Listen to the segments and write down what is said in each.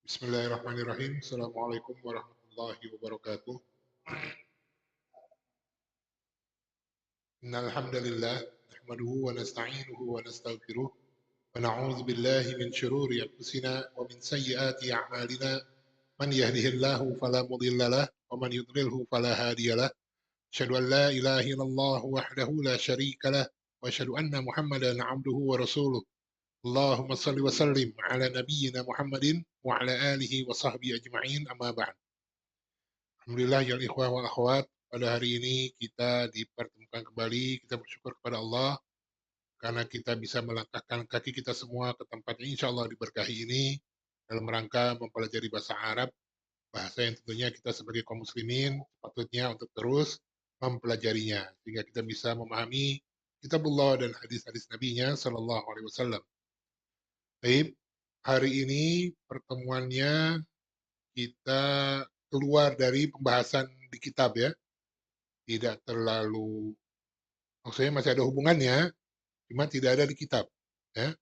Bismillahirrahmanirrahim. Assalamualaikum warahmatullahi wabarakatuh. Innal hamdalillah nahmaduhu wa nasta'inuhu wa nastaghfiruh wa na'udzu billahi min shururi anfusina wa min sayyiati a'malina. Man yahdihillahu fala mudilla lahu wa man yudlilhu fala hadiya lahu. Asyhadu an la ilaha illallah wahdahu la syarika lahu wa asyhadu anna Muhammadan 'abduhu wa rasuluh. Allahumma shalli wa sallim ala nabiyyina Muhammadin wa ala alihi wa sahbihi ajma'in, amma ba'd. Alhamdulillah ya ikhwah wal akhwat, pada hari ini kita dipertemukan kembali. Kita bersyukur kepada Allah karena kita bisa melangkahkan kaki kita semua ke tempat yang insya Allah diberkahi ini dalam rangka mempelajari bahasa Arab, bahasa yang tentunya kita sebagai kaum muslimin patutnya untuk terus mempelajarinya sehingga kita bisa memahami kitabullah dan hadis-hadis Nabi-Nya Shallallahu Alaihi Wasallam. Baik, hari ini pertemuannya kita keluar dari pembahasan di kitab ya, tidak terlalu, maksudnya masih ada hubungannya, cuma tidak ada di kitab. Ya.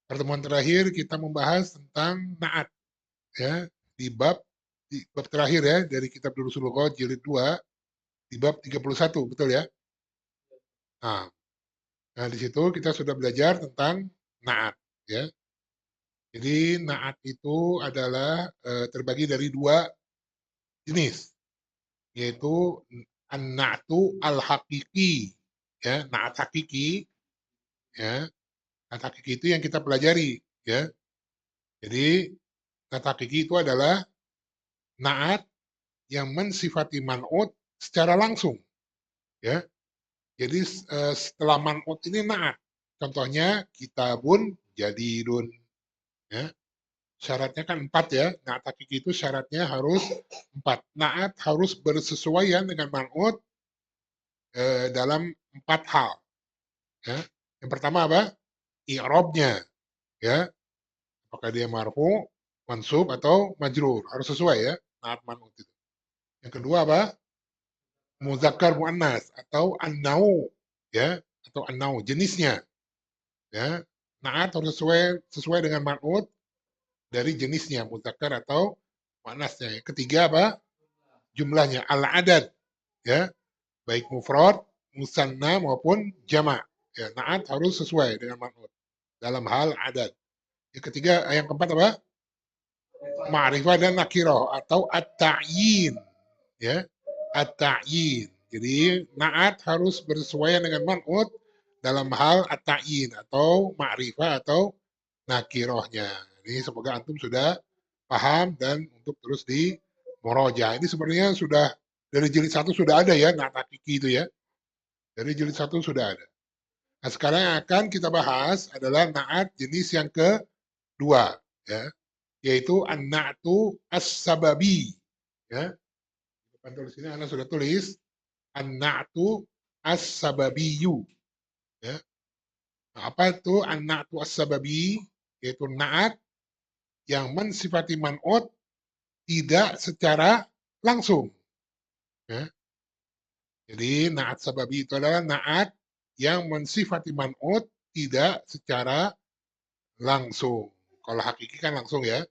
Pertemuan terakhir kita membahas tentang naat, ya, di bab terakhir ya dari kitab Durusul Lughah jilid 2 di bab 31, betul ya? Nah, di situ kita sudah belajar tentang naat, ya. Jadi naat itu adalah terbagi dari dua jenis, yaitu an-na'tu al-haqiqi, ya, naat hakiki, ya. Naat hakiki itu yang kita pelajari, ya. Jadi naat hakiki itu adalah naat yang mensifati man'ut secara langsung, ya. Jadi setelah man'ut ini naat. Contohnya kitabun jadidun, ya. Syaratnya kan 4 ya. Naat hakiki itu syaratnya harus 4. Naat harus bersesuaian dengan man'ut dalam 4 hal, ya. Yang pertama apa? I'rabnya, ya. Apakah dia marfu, mansub atau majrur, harus sesuai ya, naat man'ut itu. Yang kedua apa? Muzakkar muannas atau an-nau, ya, atau an-nau jenisnya, ya. Naat harus sesuai dengan man'ut dari jenisnya, muzakkar atau muannasnya. Yang ketiga apa? Jumlahnya, al-adad, ya, baik mufrad, musanna maupun jamak. Ya, naat harus sesuai dengan man'ut dalam hal adad. Yang ketiga, yang keempat apa? Ma'rifah dan nakirah atau at-ta'yin, ya, at-ta'yin. Jadi naat harus bersesuaian dengan man'ut dalam hal at-ta'yin atau ma'rifah atau nakirahnya. Ini semoga antum sudah paham dan untuk terus di moroja. Ini sebenarnya sudah dari jilid 1 sudah ada ya, naat hakiki itu ya. Dari jilid 1 sudah ada. Nah, sekarang yang akan kita bahas adalah naat jenis yang kedua, ya, yaitu an-na'tu as-sababi, ya. Depan tulis ini Anda sudah tulis an-na'tu as-sababiyu, ya. Nah, apa itu an-na'tu as-sababi? Yaitu naat yang mensifati man'ut tidak secara langsung, ya. Jadi naat sababi itu adalah naat yang mensifati man'ut tidak secara langsung. Kalau hakiki kan langsung ya.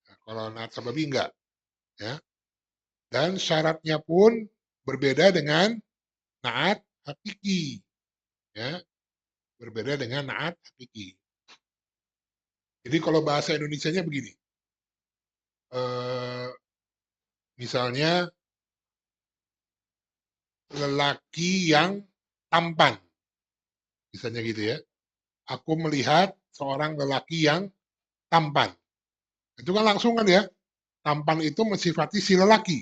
Nah, kalau naat sababi enggak, ya. Dan syaratnya pun berbeda dengan naat hakiki, ya. Berbeda dengan naat hakiki. Jadi kalau bahasa Indonesianya begini, misalnya lelaki yang tampan, misalnya gitu ya. Aku melihat seorang lelaki yang tampan. Itu kan langsung kan ya. Tampan itu mensifati si lelaki.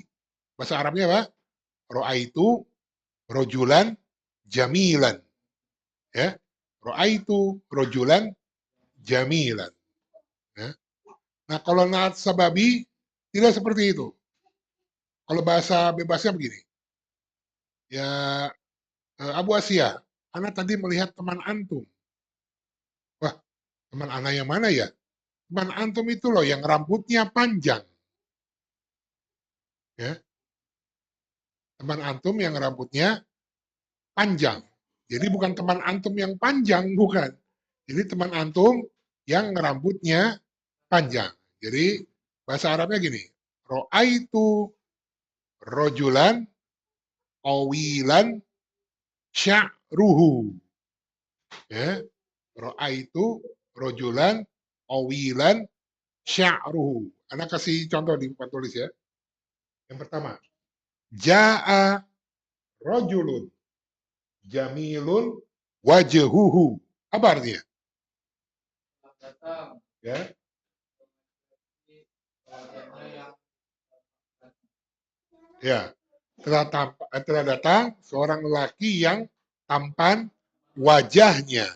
Bahasa Arabnya apa? Ro'aitu rojulan jamilan. Ya. Ro'aitu rojulan jamilan. Ya. Nah, kalau naat sababi tidak seperti itu. Kalau bahasa bebasnya begini. Ya, Abu Asia, anak tadi melihat teman antum. Wah, teman anak yang mana ya? Teman antum itu loh yang rambutnya panjang. Ya. Teman antum yang rambutnya panjang. Jadi bukan teman antum yang panjang, bukan. Jadi teman antum yang rambutnya panjang. Jadi bahasa Arabnya gini, ro'aitu rojulan awilan sya'ruhu. Ya, ro'aitu rojulan awilan sya'ruhu. Anda kasih contoh di papan tulis ya. Yang pertama, ja'a rojulun jamilun wajhuhu. Apa artinya? Ya. Ya, telah datang seorang lelaki yang tampan wajahnya.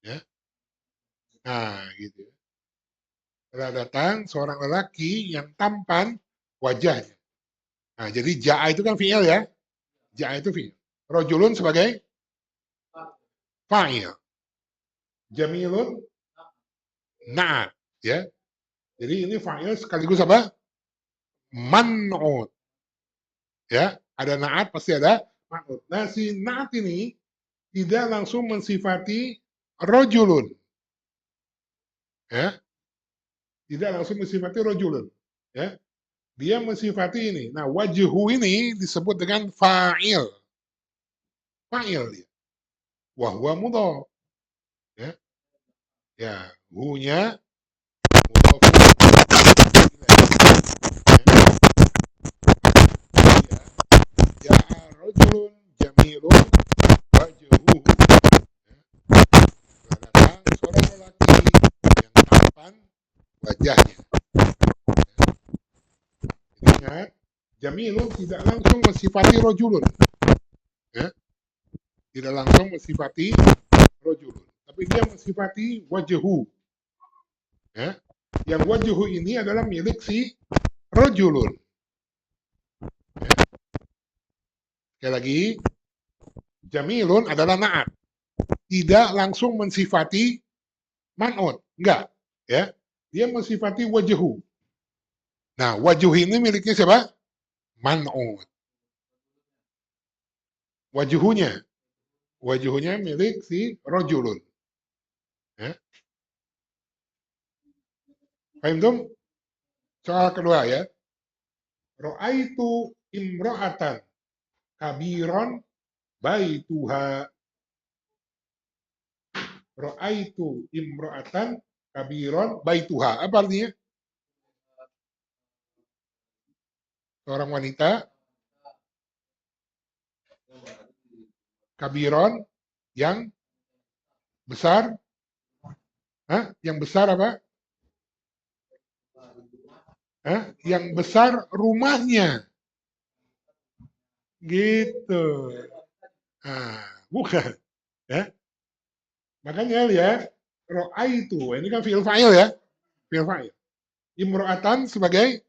Ya. Nah, gitu. Telah datang seorang lelaki yang tampan wajahnya. Nah, jadi ja'a itu kan fi'il ya. Ja'a itu fi'il. Rojulun sebagai fa'il. Jamilun na'at. Ya. Jadi ini fa'il sekaligus apa? Man'ut. Ya, ada na'at pasti ada man'ut. Nah, si na'at ini tidak langsung mensifati rojulun. Ya, tidak langsung mensifati rojulun. Ya, dia mensifati ini. Nah, wajhu ini disebut dengan fa'il. Fa'il dia. Wahwa mudhaf. Ya, ya, hu-nya ja'a rajulun jamilun wajhuhu. Datang seorang lelaki yang tampan wajahnya. Ingat, jamilun tidak langsung mensifati rajulun. Ya, tidak langsung mensifati rajulun, tapi dia mensifati wajhu. Ya, yang wajhu ini adalah milik si rajulun. Ya. Sekali lagi, jamilun adalah na'at. Tidak langsung mensifati man'ut. Enggak. Ya. Dia mensifati wajhu. Nah, wajhu ini miliknya siapa? Man'ut. Wajhunya. Wajhunya milik si rajulun. Ya. Paham tuh? Soal kedua ya. Ro'aitu imro'atan kabiron baituha. Ro'aitu imro'atan kabiron baituha. Apa artinya? Seorang wanita kabiron yang besar. Hah? Yang besar apa? Hah? Yang besar rumahnya. Gitu. Nah, bukan. Ya. Makanya lihat, ro'aitu. Ini kan fi'il fa'il ya. Fi'il fa'il. Imro'atan sebagai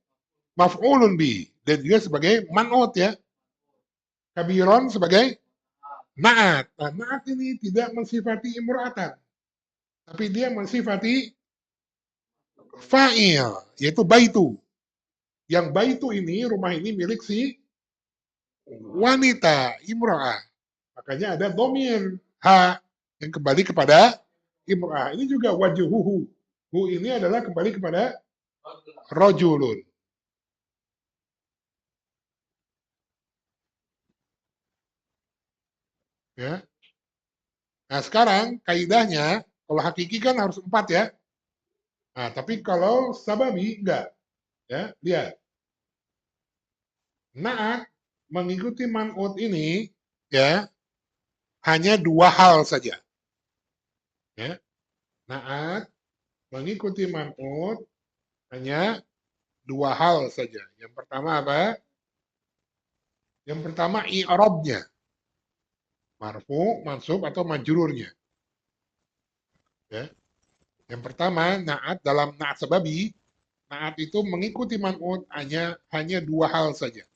maf'ulun bi. Dan juga sebagai man'ut ya. Kabiron sebagai na'at. Nah, na'at ini tidak mensifati imro'atan. Tapi dia mensifati fa'il. Yaitu baitu. Yang baitu ini, rumah ini milik si wanita, imro'ah. Makanya ada domir. Ha. Yang kembali kepada imro'ah. Ini juga wajuhuhu. Hu ini adalah kembali kepada rojulun. Ya. Nah sekarang kaidahnya, kalau hakiki kan harus 4 ya. Nah tapi kalau sababi enggak. Ya, lihat. Na'at mengikuti man'ut ini ya hanya 2 hal saja. Ya. Na'at mengikuti man'ut hanya 2 hal saja. Yang pertama apa? Yang pertama i'rabnya. Marfu, mansub atau majrurnya. Ya. Yang pertama, na'at dalam na'at sababi, na'at itu mengikuti man'ut hanya 2 hal saja.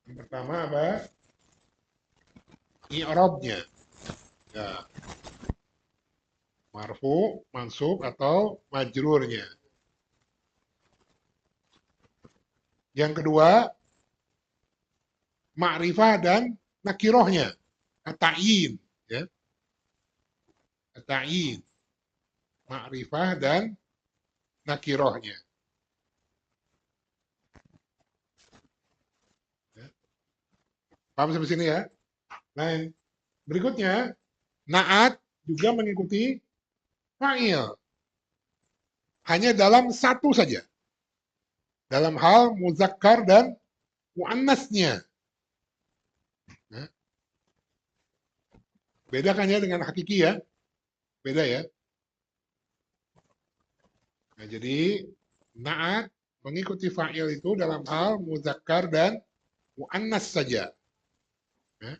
Yang pertama apa? I'rabnya. Ya. Marfu, mansub atau majrurnya. Yang kedua, ma'rifah dan nakirohnya. Ta'yin. Ya. Ta'yin. ma'rifah dan nakirohnya. Paham sampai sini ya? Nah, berikutnya, naat juga mengikuti fa'il. Hanya dalam satu saja. Dalam hal muzakkar dan muannasnya. Nah, beda kan ya dengan hakiki ya? Beda ya? Nah, jadi naat mengikuti fa'il itu dalam hal muzakkar dan muannas saja. Nah,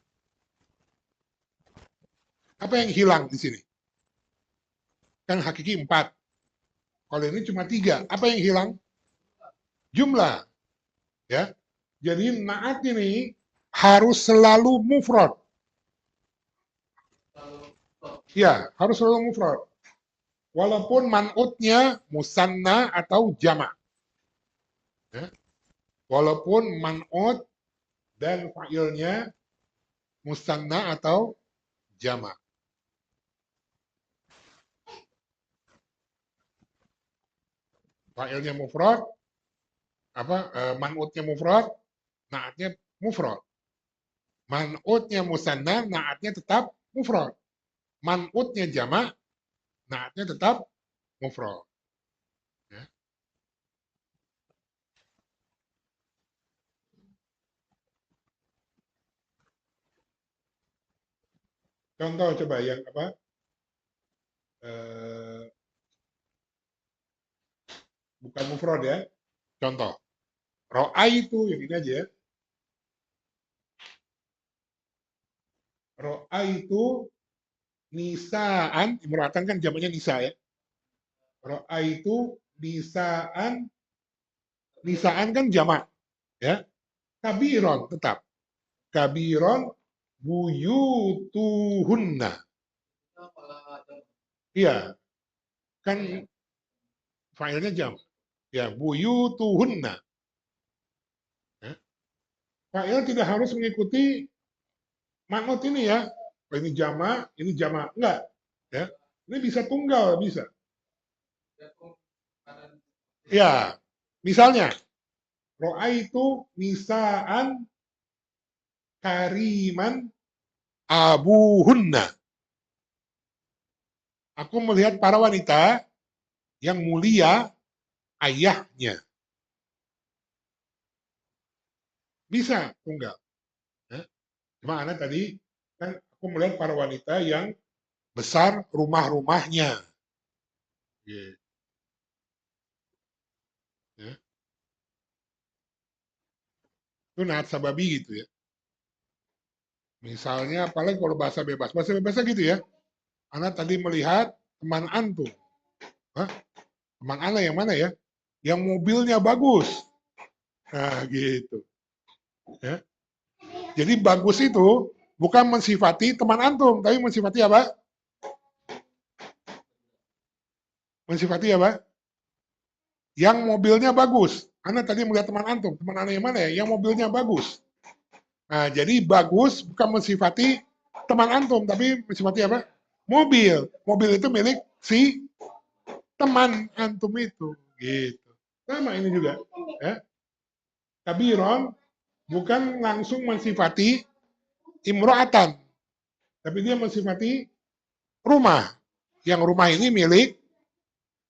apa yang hilang di sini? Kan hakiki 4. Kalau ini cuma 3. Apa yang hilang? Jumlah. Ya. Jadi naat ini harus selalu mufrad. Ya, harus selalu mufrad. Walaupun man'utnya musanna atau jama'. Ya. Walaupun man'ut dan fa'ilnya musanna atau jama'. Fa'ilnya mufrad, man'utnya mufrad, naatnya mufrad. Man'utnya musanna, naatnya tetap mufrad. Man'utnya jama', naatnya tetap mufrad. Ya. Contoh coba yang apa? Bukan mufrad ya. Contoh. Ro'aitu, yang ini aja ya. Ro'aitu nisaan, imra'atan kan jamaknya nisa ya. Ro'aitu nisaan, nisaan kan jamak ya. Kabiron tetap. Kabiron buyutuhunna. Iya, kan filenya jam. Ya, buyutuhunna. Ya. Fa'il tidak harus mengikuti manut ini ya. Ini jama, ini jama. Enggak. Ya. Ini bisa tunggal, bisa. Ya, misalnya, ro'aitu nisaan kariman abuhunna. Aku melihat para wanita yang mulia ayahnya. Bisa tunggal. Ya. Cuma anak tadi kan aku melihat para wanita yang besar rumah-rumahnya. Ya. Ya. Itu naat sababi gitu ya. Misalnya, apalagi kalau bahasa bebas. Bahasa bebasnya gitu ya. Anak tadi melihat teman antum. Hah? Teman anak yang mana ya? Yang mobilnya bagus. Nah, gitu. Ya. Jadi bagus itu bukan mensifati teman antum, tapi mensifati apa? Mensifati apa? Yang mobilnya bagus. Anak tadi melihat teman antum. Teman anak yang mana ya? Yang mobilnya bagus. Nah, jadi bagus bukan mensifati teman antum, tapi mensifati apa? Mobil. Mobil itu milik si teman antum itu. Gitu. Sama ini juga. Ya. Kabiron bukan langsung mensifati imro'atan, tapi dia mensifati rumah. Yang rumah ini milik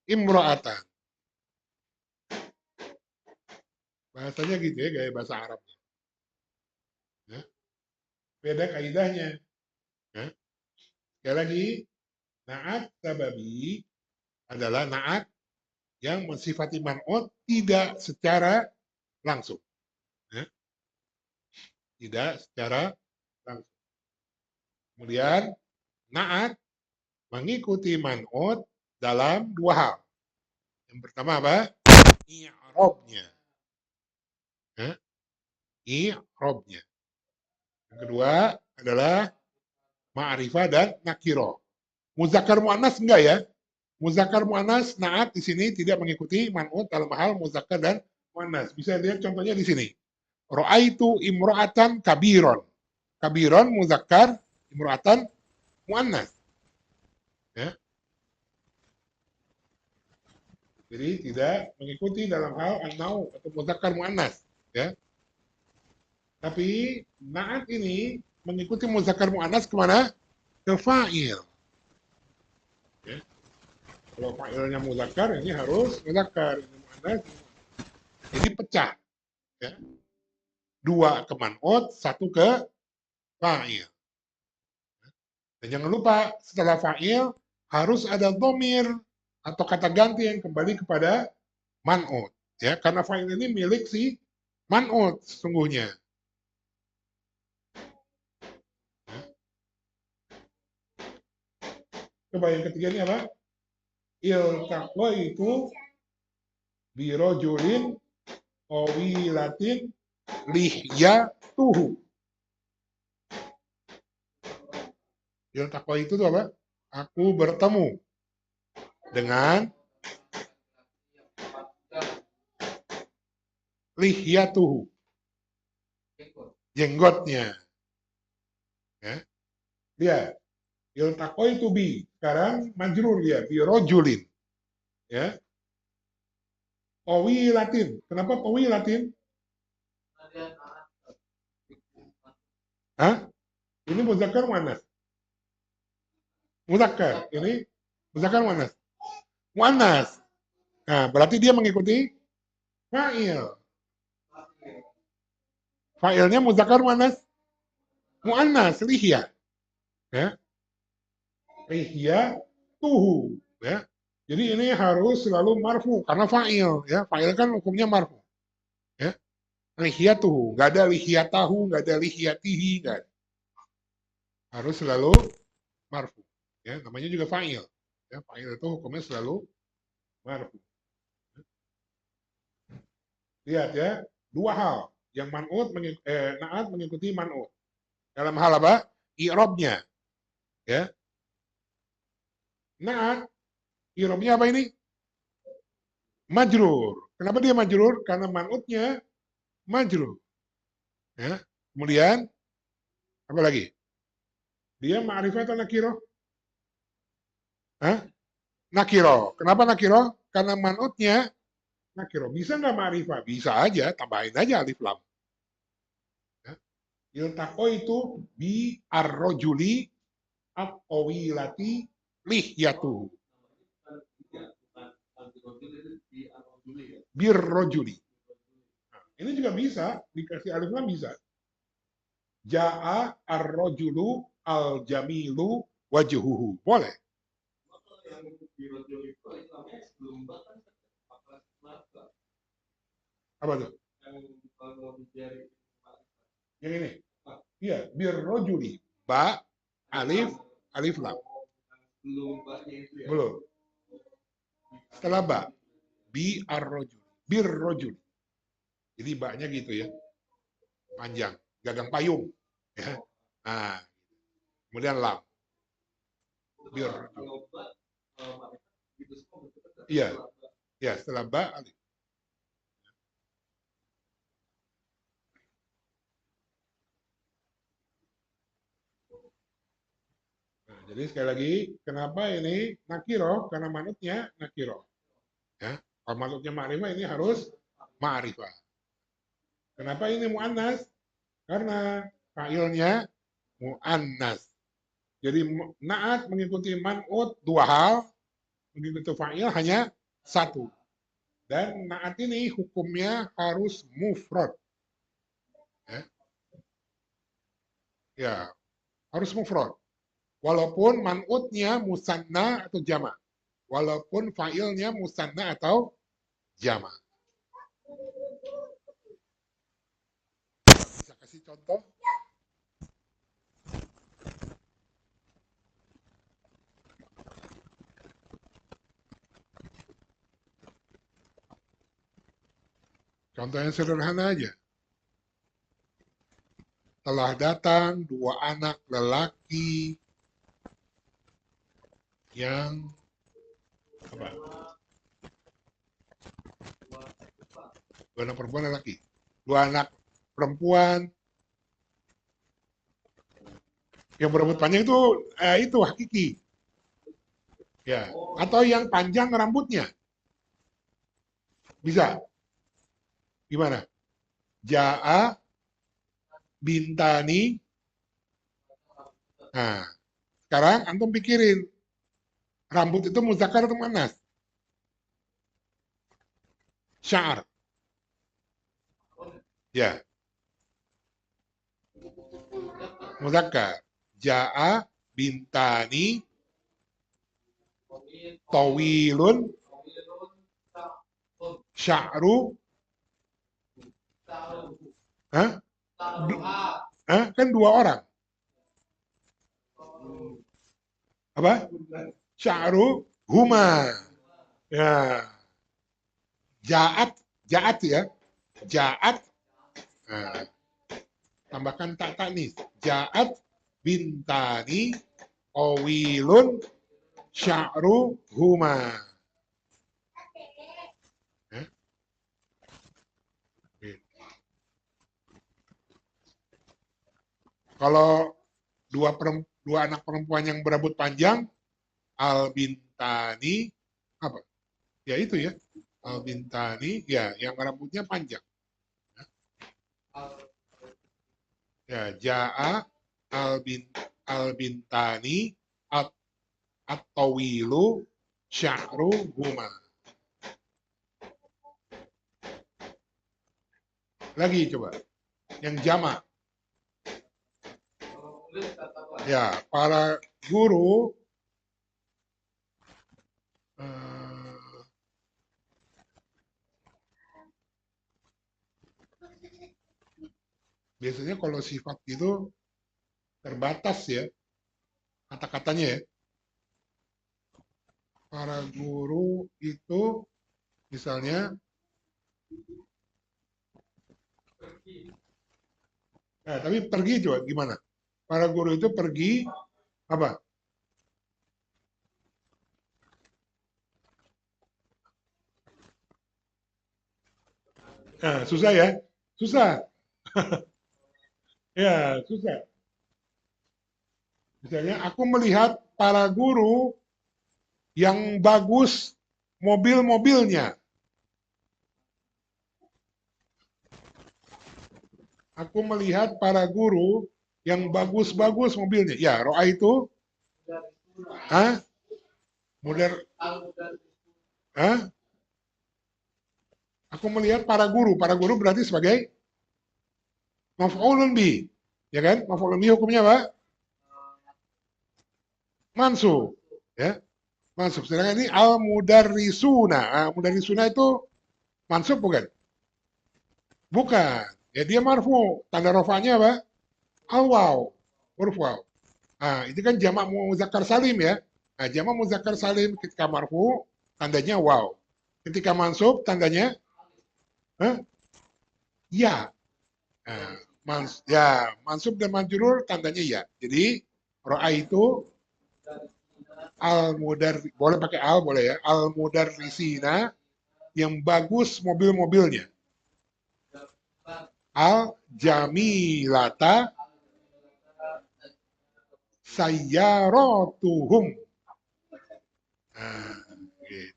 imro'atan. Bahasanya gitu ya, gaya bahasa Arab. Ya. Beda kaidahnya. Ya. Sekali lagi, naat sababi adalah naat yang mensifati man'ut tidak secara langsung. Ya. Tidak secara langsung. Kemudian, naat mengikuti man'ut dalam 2 hal. Yang pertama apa? I'rabnya. Ya. I'rabnya. Yang kedua adalah ma'rifah dan nakiro. Muzakkar muannas enggak ya? Muzakkar muannas naat di sini tidak mengikuti man'ut dalam hal muzakkar dan muannas. Bisa lihat contohnya di sini. Ra'aitu imra'atan kabiron. Kabiron muzakkar, imra'atan muannas. Ya. Jadi tidak mengikuti dalam hal an-nau atau mudzakkar muannas, ya. Tapi naat ini mengikuti mudzakkar muannas kemana? Ke fa'il. Ya. Kalau fa'ilnya mudzakkar, ini harus mudzakkar, ini muannas. Jadi pecah, ya. Dua ke man'ut, satu ke fa'il. Dan jangan lupa setelah fa'il harus ada dhamir atau kata ganti yang kembali kepada man'ut, ya, karena fa'il ini milik si man'ut sesungguhnya. Coba yang ketiga ini apa? Iltaqaitu birojulin qawilatin lihyatuhu. Iltaqaitu itu apa? Aku bertemu dengan lihyatuhu, jenggotnya. Ya. Lihat, iltaqaitu bi, sekarang majrur dia, birojulin. Ya. Qawilatin. Kenapa qawilatin? Hah? Ini muzakkar muannas. Muzakkar. Ini muzakkar muannas. Muannas. Nah, berarti dia mengikuti fa'il. Fa'ilnya muzakkar muannas. Muannas, lihya. Ya. Lihya tuhu. Ya. Jadi ini harus selalu marfu karena fa'il, ya. Fa'il kan hukumnya marfu. Ya. Lihyatuhu, enggak ada lihyatahu, enggak ada lihyatihi, enggak ada. Harus selalu marfu. Ya, namanya juga fa'il. Ya, fa'il itu hukumnya selalu marfu. Lihat ya, dua hal. Yang naat mengikuti man'ut. Dalam hal apa? I'rabnya. Ya. Naat, i'rabnya apa ini? Majrur. Kenapa dia majrur? Karena man'utnya majrur. Ya. Kemudian, apa lagi? Dia ma'rifah atau nakiro? Hah? Nakiro. Kenapa nakiro? Karena man'utnya nakiro. Bisa nggak ma'rifah? Bisa aja, tambahin aja alif lam. Ya. Iltaqaitu bi ar-rajuli at-tawilati lihyatuhu. Birrojuli. Nah, ini juga bisa, dikasih alif lam bisa. Ja'a ar-rojulu al-jamilu wajhuhu. Boleh. Apa tuh? Yang ini? Iya, birrojuli. Ba, alif, alif lam. Belum. Setelah ba, bi ar-rojul, bir-rojul. Jadi baknya gitu ya, panjang, gagang payung. Ya. Nah, kemudian lam, bir. Iya, ya setelah ba alif. Nah, jadi sekali lagi, kenapa ini nakiro? Karena manutnya nakiro. Ya, kalau manutnya ma'rifah ini harus ma'rifah. Kenapa ini mu'annas? Karena fa'ilnya mu'annas. Jadi naat mengikuti man'ut dua hal, mengikuti fa'il hanya satu. Dan naat ini hukumnya harus mufrad. Ya, ya harus mufrad. Walaupun man'utnya musanna atau jama. Walaupun fa'ilnya musanna atau jama. Bisa kasih contoh? Contoh yang sederhana aja. Telah datang dua anak lelaki yang apa? Dua anak perempuan lelaki. Dua anak perempuan yang berambut panjang itu hakiki. Ya, atau yang panjang rambutnya. Bisa? Gimana? Ja'a bintani. Nah, sekarang antum pikirin, rambut itu muzakkar atau muannas? Sya'ar. Ya, muzakkar. Ja'a bintani tawilun sya'ru. Hah? Kan dua orang. Apa? Sya'ru huma. Ya, ja'at, ja'at ya. Ja'at. Nah, tambahkan tak nih. Ja'at bintani tawilun sya'ru huma. Ya. Kalau dua anak perempuan yang berambut panjang, al bintani apa? Ya itu ya. Al bintani ya yang rambutnya panjang. Ya, jaa al bintani at tawilu sya'ru huma. Lagi coba. Yang jamak. Ya, para guru biasanya kalau sifat itu terbatas ya kata-katanya ya. Para guru itu misalnya tapi pergi coba gimana? Para guru itu pergi apa? Susah ya? Susah. Ya, susah. Misalnya aku melihat para guru yang bagus mobil-mobilnya. Aku melihat para guru yang bagus-bagus mobilnya. Ya, roa itu, ah, modern, ah, aku melihat para guru berarti sebagai maf'ulun bi, ya kan? Maf'ulun bi hukumnya apa? Mansub, ya, mansub. Sedangkan ini al mudarrisuna. Mudarrisuna itu mansub bukan? Bukan. Ya dia marfu. Tanda rofanya apa? Al waw, huruf waw. Itu kan jamak muzakkar salim ya. Jamak muzakkar salim ketika marfu tandanya waw. Ketika mansub tandanya ya. Mansub dan majrur tandanya ya. Jadi ro'a itu al mudar boleh pakai al boleh ya. Al mudarrisina yang bagus mobil-mobilnya. Al jamilata sayyaratuhum. Nah, gitu.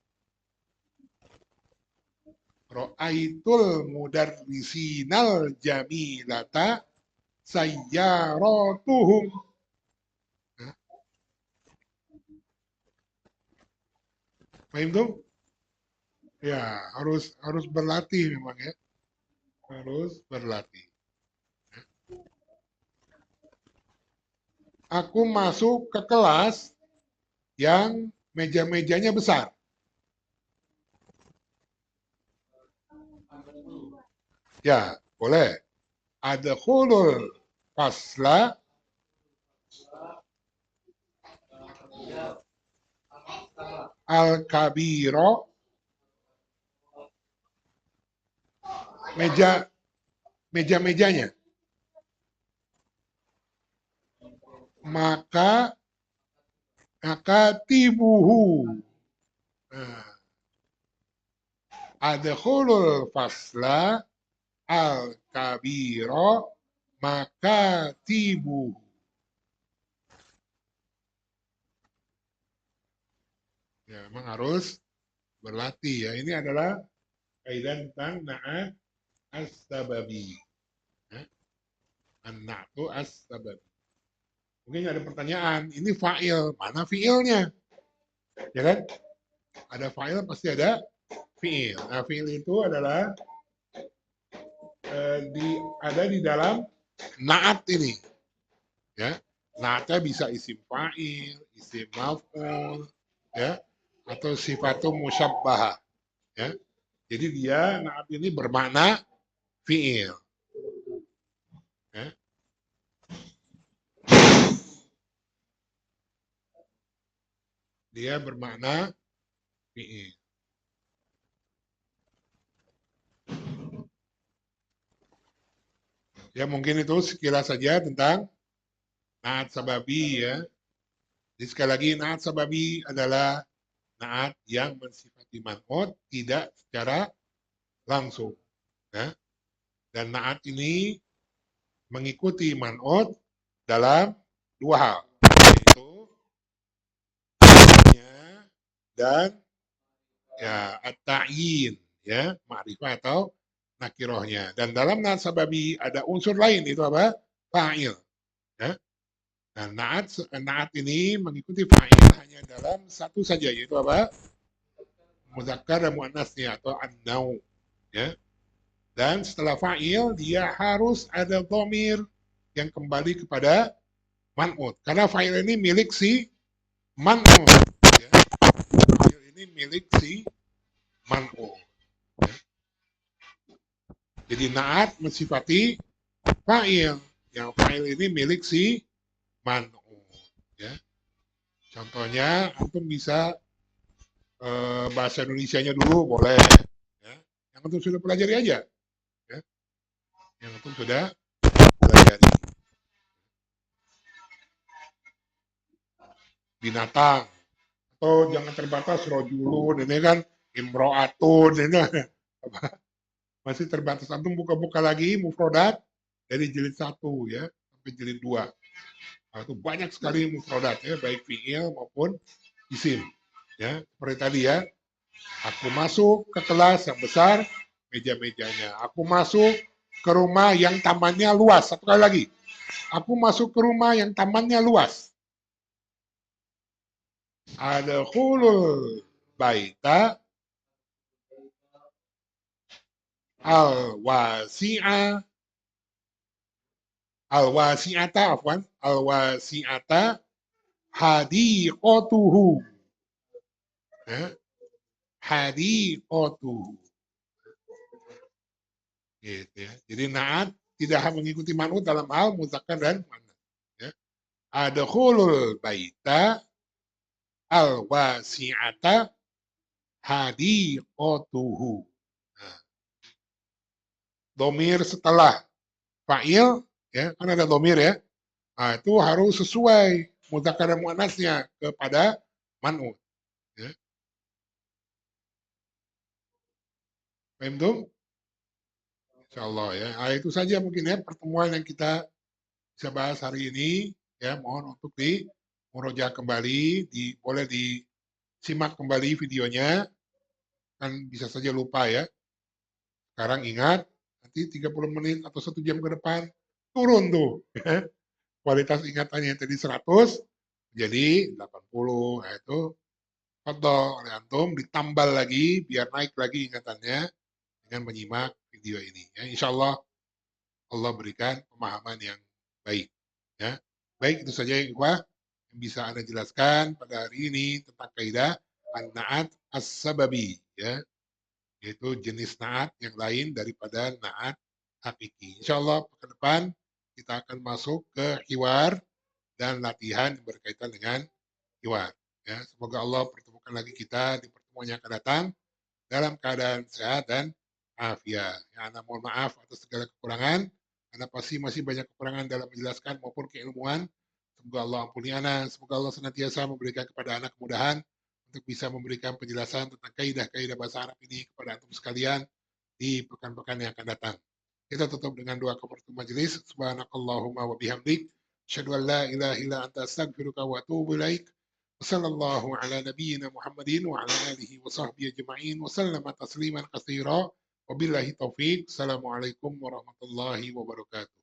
Ro'aitul mudarrisinal jamilata sayyaratuhum. Nah, paham tuh? Ya, harus berlatih memang ya. Harus berlatih. Aku masuk ke kelas yang meja-mejanya besar. Ya, boleh. Adkhulul fasla al-kabiro, meja-mejanya. Maka tibuhu. Nah, adkhulul fasla al-kabiro maka tibuhu. Ya, memang harus berlatih ya. Ini adalah kaidah tentang na'at as-sababi. Ya. An-na'tu as-sababi. Mungkin ada pertanyaan, ini fa'il, mana fi'ilnya? Ya kan? Ada fa'il pasti ada fi'il. Nah, fi'il itu adalah ada di dalam na'at ini. Ya. Na'atnya bisa isim fa'il, isim maf'ul, ya, atau sifatum musyabbahah. Ya. Jadi dia na'at ini bermakna fi'il. Ya. Dia bermakna fi'il. Ya mungkin itu sekilas saja tentang na'at sababi ya. Jadi sekali lagi na'at sababi adalah na'at yang mensifati man'ut tidak secara langsung. Ya. Dan na'at ini mengikuti man'ut dalam dua hal, yaitu dan ya at-ta'yin ya, ma'rifah atau nakirohnya. Dan dalam na'at sababi ada unsur lain, itu apa? Fa'il. Ya. Nah, na'at ini mengikuti fa'il hanya dalam satu saja, yaitu apa? Muzakkar dan muannasnya atau an-nau. Ya. Dan setelah fa'il, dia harus ada dhamir yang kembali kepada man'ut. Karena fa'il ini milik si man'ut. Ya. Fa'il ini milik si man'ut. Ya. Jadi na'at mensifati fa'il. Yang fa'il ini milik si man'ut. Ya. Contohnya, antum bisa bahasa Indonesianya dulu boleh. Ya. Yang antum sudah pelajari aja. Ya. Yang antum sudah pelajari. Binatang. Atau jangan terbatas rojulun, ini kan imro'atun, ini masih terbatas. Antum buka-buka lagi mufrodat dari jilid 1 ya sampai jilid 2. Nah, itu banyak sekali mufrodat ya, baik fi'il maupun isim. Ya, seperti tadi ya. Aku masuk ke kelas yang besar, meja-mejanya. Aku masuk ke rumah yang tamannya luas. Satu kali lagi. Aku masuk ke rumah yang tamannya luas. Ada khulul baita al-wasi'a al-wasi'ata afwan al-wasi'ata hadiqatuhu. Ya. Hadiqatuhu. Gitu ya. Jadi na'at tidak mengikuti man'ut dalam hal muzakkar dan muannats. Ya. Adkhulul baita al-wasi'ata hadiqatuhu. Nah, domir setelah fa'il, ya, kan ada domir ya. Nah, itu harus sesuai muzakkar dan muannatsnya kepada man'ut. Ya. Paham tuh? Insyaallah ya. Nah, itu saja mungkin ya pertemuan yang kita bisa bahas hari ini. Ya, mohon untuk di murojaah kembali, boleh disimak kembali videonya. Kan bisa saja lupa ya. Sekarang ingat, nanti 30 menit atau 1 jam ke depan turun tuh. Kualitas ingatannya yang tadi 100 jadi 80. Nah, itu fadhol oleh antum ditambal lagi biar naik lagi ingatannya dengan menyimak video ini. Ya, insya Allah Allah berikan pemahaman yang baik. Ya, baik itu saja yang bisa Anda jelaskan pada hari ini tentang kaidah an-na'at as-sababi. Ya, yaitu jenis na'at yang lain daripada na'at hakiki. Insya Allah ke depan kita akan masuk ke hiwar dan latihan yang berkaitan dengan hiwar. Ya, semoga Allah pertemukan lagi kita di pertemuan yang akan datang dalam keadaan sehat dan afiat. Ya, Anda mohon maaf atas segala kekurangan. Anda pasti masih banyak kekurangan dalam menjelaskan maupun keilmuan. Semoga Allah ampuni Anda. Semoga Allah senantiasa memberikan kepada Anda kemudahan untuk bisa memberikan penjelasan tentang kaidah-kaidah bahasa Arab ini kepada antum sekalian di pekan-pekan yang akan datang. Kita tutup dengan doa kafaratul majelis. Subhanakallahumma wa bihamdik. Asyhadu an la ilaha illa anta astaghfiruka wa atubu ilaik. Wassallallahu ala nabiyyina Muhammadin wa ala alihi wa sahbihi ajma'in wa sallama tasliman katsira. Wabillahi taufik. Assalamualaikum warahmatullahi wabarakatuh.